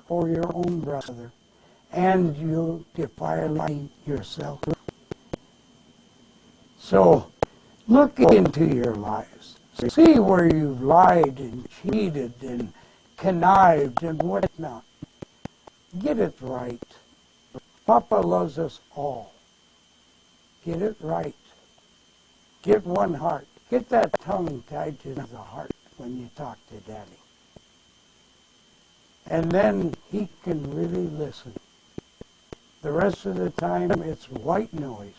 or your own brother, and you defiling yourself. So look into your lives. See where you've lied and cheated and connived and whatnot. Get it right. Papa loves us all. Get it right. Get one heart. Get that tongue tied to the heart when you talk to Daddy. And then he can really listen. The rest of the time, it's white noise,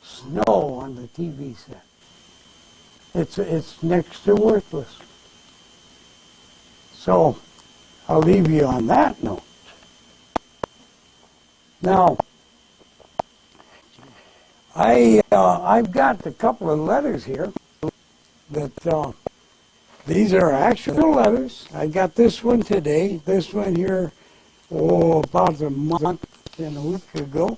snow on the TV set. It's next to worthless. So I'll leave you on that note. Now, I've got a couple of letters here that these are actual letters. I got this one today. This one here, about a month and a week ago.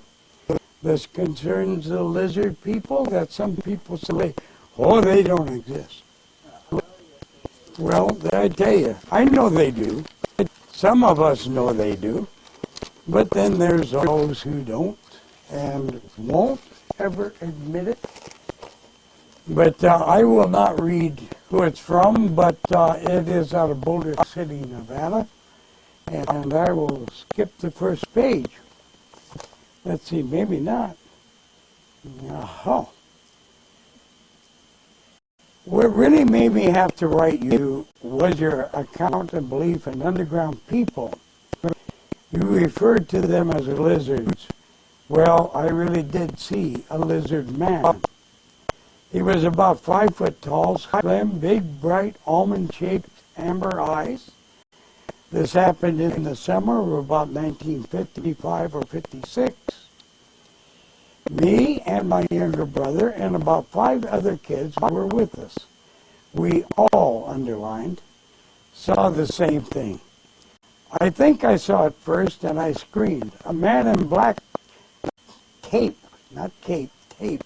This concerns the lizard people that some people say, oh, they don't exist. Well, I tell you, I know they do. Some of us know they do. But then there's those who don't and won't ever admit it. But I will not read who it's from, but it is out of Boulder City, Nevada. And I will skip the first page. Let's see, maybe not. Oh. What really made me have to write you was your account and belief in underground people. You referred to them as lizards. Well, I really did see a lizard man. He was about 5 foot tall, slim, big, bright, almond-shaped amber eyes. This happened in the summer of about 1955 or 56. Me and my younger brother and about 5 other kids were with us. We all, underlined, saw the same thing. I think I saw it first and I screamed. A man in black tape, not cape, tape,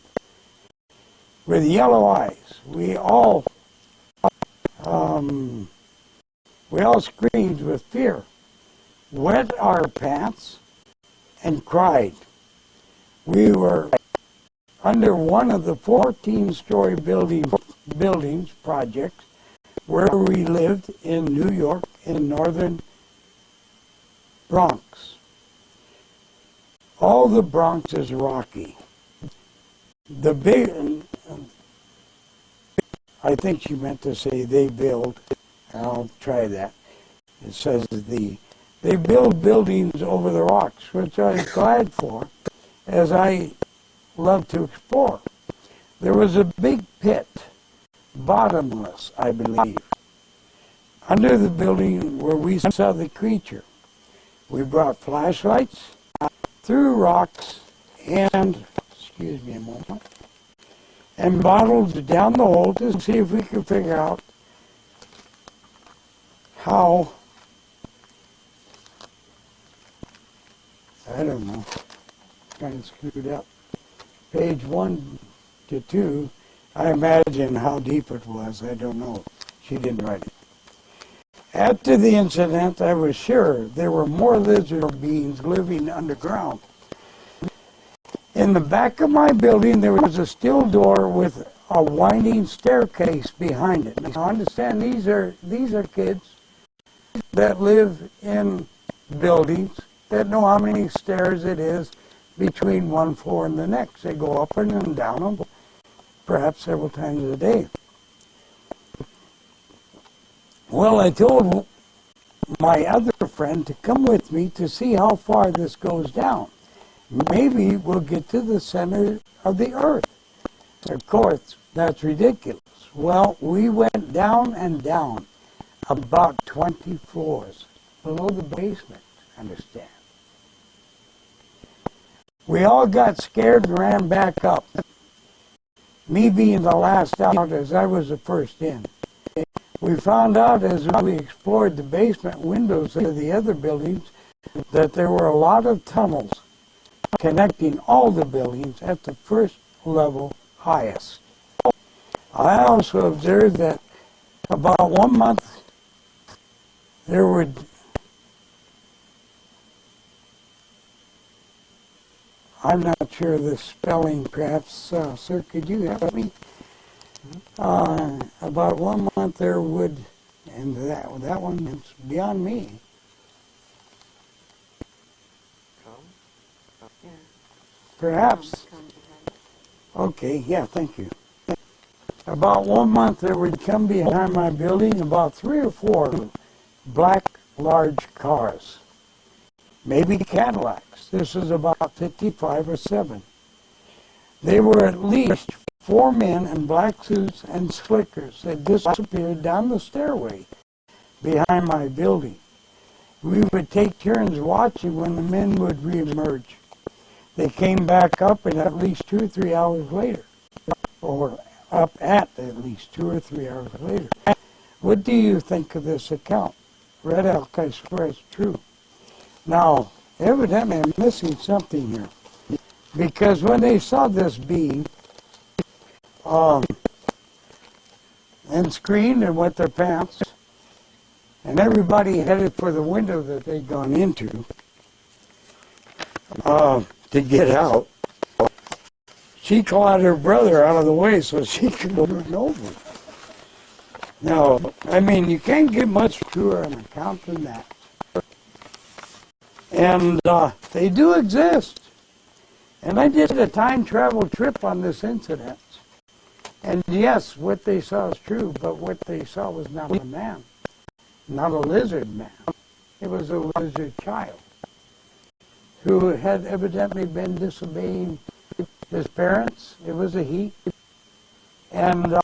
with yellow eyes. We all screamed with fear, wet our pants, and cried. We were under one of the 14-story buildings projects where we lived in New York in northern Bronx. All the Bronx is rocky. I think she meant to say they build. I'll try that. It says they build buildings over the rocks, which I was glad for, as I love to explore. There was a big pit, bottomless, I believe, under the building where we saw the creature. We brought flashlights through rocks and, excuse me a moment, and bottles down the hole to see if we could figure out how, I don't know, kind of screwed up. Page 1 to 2, I imagine how deep it was. I don't know. She didn't write it. After the incident, I was sure there were more lizard beings living underground. In the back of my building, there was a steel door with a winding staircase behind it. Now, understand, these are kids that live in buildings that know how many stairs it is between one floor and the next. They go up and down them, perhaps several times a day. Well, I told my other friend to come with me to see how far this goes down. Maybe we'll get to the center of the earth. Of course, that's ridiculous. Well, we went down and down, about 20 floors, below the basement, understand. We all got scared and ran back up, me being the last out as I was the first in. We found out as we explored the basement windows of the other buildings that there were a lot of tunnels connecting all the buildings at the first level highest. I also observed that about 1 month there would I'm not sure of the spelling, perhaps, sir, could you help me? About 1 month there would, and that one is beyond me. Yeah. Perhaps. Okay, yeah, thank you. About 1 month there would come behind my building about 3 or 4 black large cars, maybe Cadillacs. This is about 55 or 7. They were at least 4 men in black suits and slickers that disappeared down the stairway behind my building. We would take turns watching when the men would reemerge. They came back up at least 2 or 3 hours later, or up at least 2 or 3 hours later. What do you think of this account? Red Elk, I swear it's true. Now, evidently I'm missing something here, because when they saw this being, and screamed and wet their pants, and everybody headed for the window that they'd gone into to get out, she clawed her brother out of the way so she could run over. Now, I mean, you can't get much truer an account than that. And they do exist. And I did a time travel trip on this incident. And yes, what they saw is true, but what they saw was not a man, not a lizard man. It was a lizard child who had evidently been disobeying his parents. It was a he. And,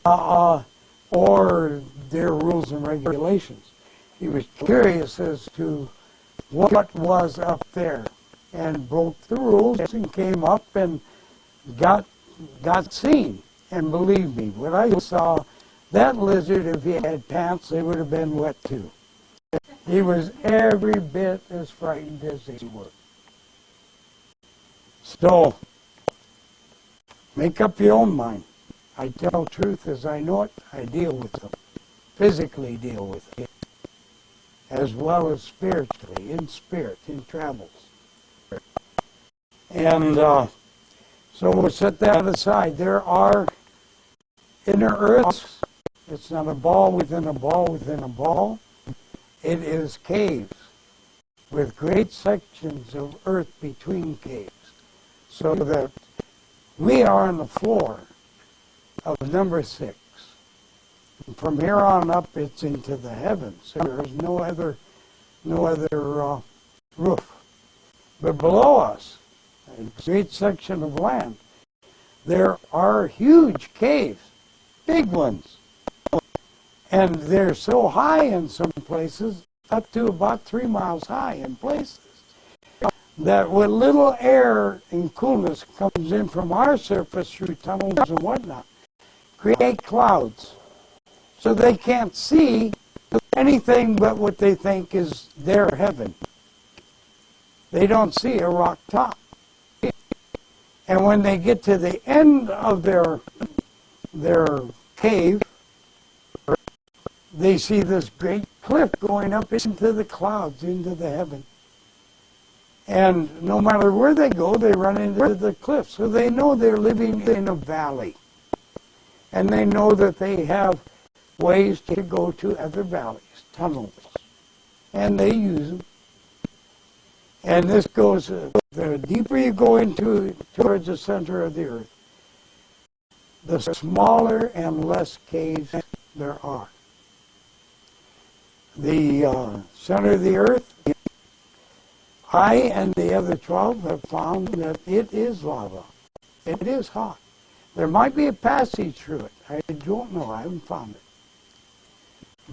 or their rules and regulations. He was curious as to what was up there and broke the rules and came up and got seen. And believe me, when I saw that lizard, if he had pants, they would have been wet too. He was every bit as frightened as they were. So, make up your own mind. I tell truth as I know it. I deal with them. Physically deal with it. As well as spiritually, in spirit, in travels. And so we'll set that aside. There are inner earths. It's not a ball within a ball within a ball. It is caves with great sections of earth between caves. So that we are on the floor of number 6. And from here on up, it's into the heavens. There's no other roof. But below us, a great section of land, there are huge caves, big ones. And they're so high in some places, up to about 3 miles high in places, that what little air and coolness comes in from our surface through tunnels and whatnot, create clouds. So they can't see anything but what they think is their heaven. They don't see a rock top. And when they get to the end of their cave, they see this great cliff going up into the clouds, into the heaven. And no matter where they go, they run into the cliff. So they know they're living in a valley. And they know that they have ways to go to other valleys, tunnels. And they use them. And this goes, the deeper you go into towards the center of the earth, the smaller and less caves there are. The center of the earth, I and the other 12 have found that it is lava. It is hot. There might be a passage through it. I don't know. I haven't found it.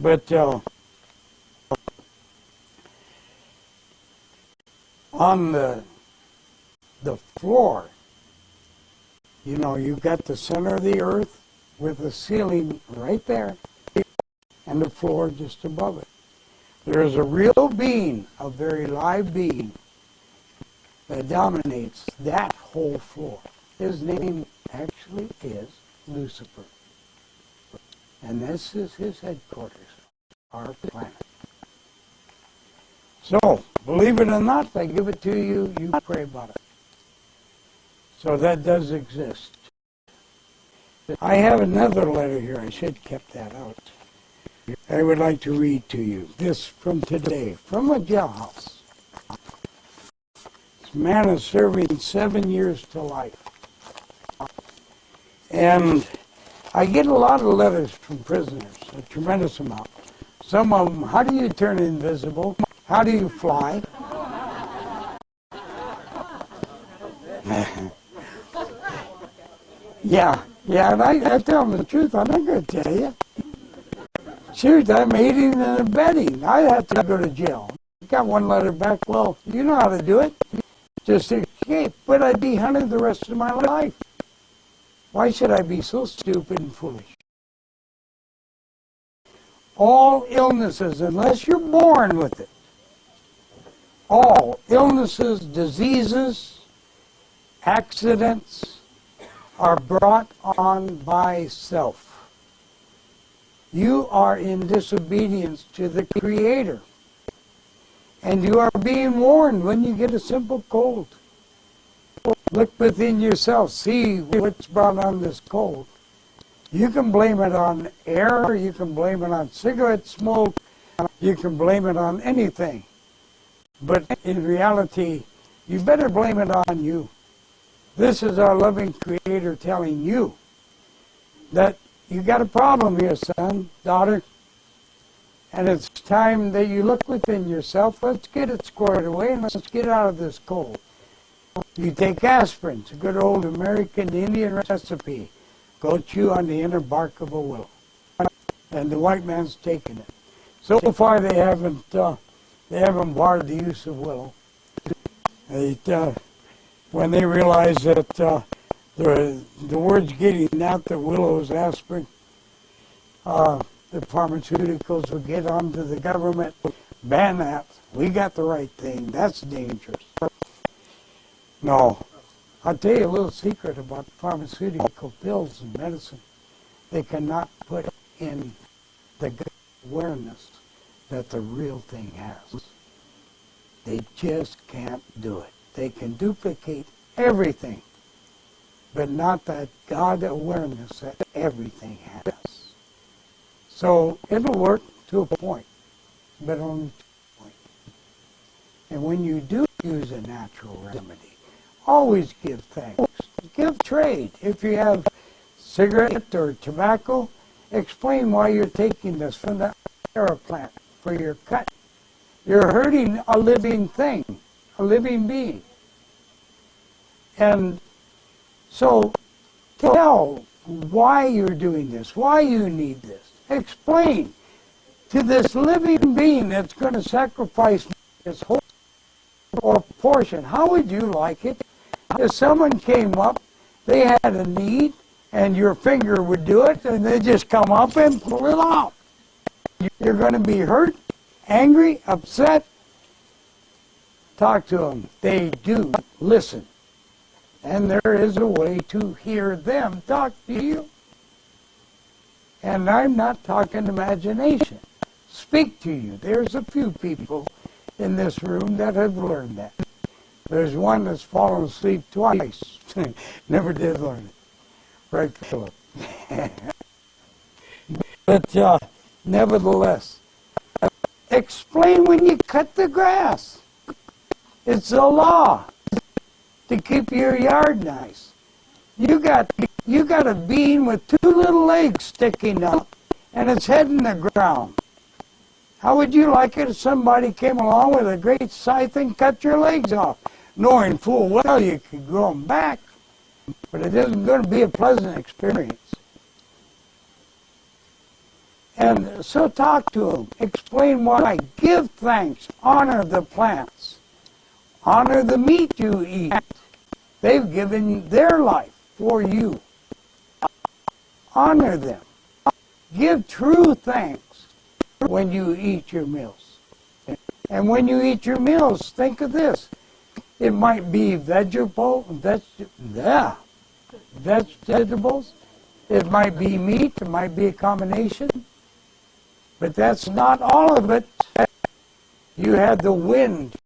But on the floor, you know, you've got the center of the earth with the ceiling right there and the floor just above it. There is a real being, a very live being, that dominates that whole floor. His name actually is Lucifer. And this is his headquarters, our planet. So, believe it or not, I give it to you, you pray about it. So that does exist. I have another letter here. I should have kept that out. I would like to read to you. This from today, from a jailhouse. This man is serving 7 years to life. And I get a lot of letters from prisoners, a tremendous amount. Some of them, how do you turn invisible? How do you fly? Yeah, and I tell them the truth. I'm not going to tell you. Shoot, I'm aiding and abetting. I have to go to jail. Got one letter back. Well, you know how to do it. Just escape. But I'd be hunted the rest of my life. Why should I be so stupid and foolish? All illnesses, unless you're born with it, all illnesses, diseases, accidents are brought on by self. You are in disobedience to the Creator. And you are being warned when you get a simple cold. Look within yourself. See what's brought on this cold. You can blame it on air. You can blame it on cigarette smoke. You can blame it on anything. But in reality, you better blame it on you. This is our loving Creator telling you that you got a problem here, son, daughter. And it's time that you look within yourself. Let's get it squared away and let's get out of this cold. You take aspirin. It's a good old American Indian recipe. Go chew on the inner bark of a willow. And the white man's taking it. So far they haven't barred the use of willow. When they realize that the word's getting out that willow is aspirin, the pharmaceuticals will get onto the government, ban that. We got the right thing. That's dangerous. No. I'll tell you a little secret about pharmaceutical pills and medicine. They cannot put in the awareness that the real thing has. They just can't do it. They can duplicate everything, but not that God awareness that everything has. So it'll work to a point, but only to a point. And when you do use a natural remedy, always give thanks. Give trade. If you have cigarette or tobacco, explain why you're taking this from the aloe plant for your cut. You're hurting a living thing, a living being. And so tell why you're doing this, why you need this. Explain to this living being that's going to sacrifice this whole or portion. How would you like it if someone came up, they had a need, and your finger would do it, and they just come up and pull it off? You're going to be hurt, angry, upset. Talk to them. They do listen. And there is a way to hear them talk to you. And I'm not talking imagination. Speak to you. There's a few people in this room that have learned that. There's one that's fallen asleep twice. Never did learn it. Right, Philip? But nevertheless, explain when you cut the grass. It's a law to keep your yard nice. You got a bean with two little legs sticking up, and it's heading the ground. How would you like it if somebody came along with a great scythe and cut your legs off, knowing full well you could grow them back, but it isn't going to be a pleasant experience. And so talk to them. Explain why. Give thanks. Honor the plants. Honor the meat you eat. They've given their life for you. Honor them. Give true thanks when you eat your meals. And when you eat your meals, think of this. It might be vegetables. It might be meat. It might be a combination. But that's not all of it. You had the wind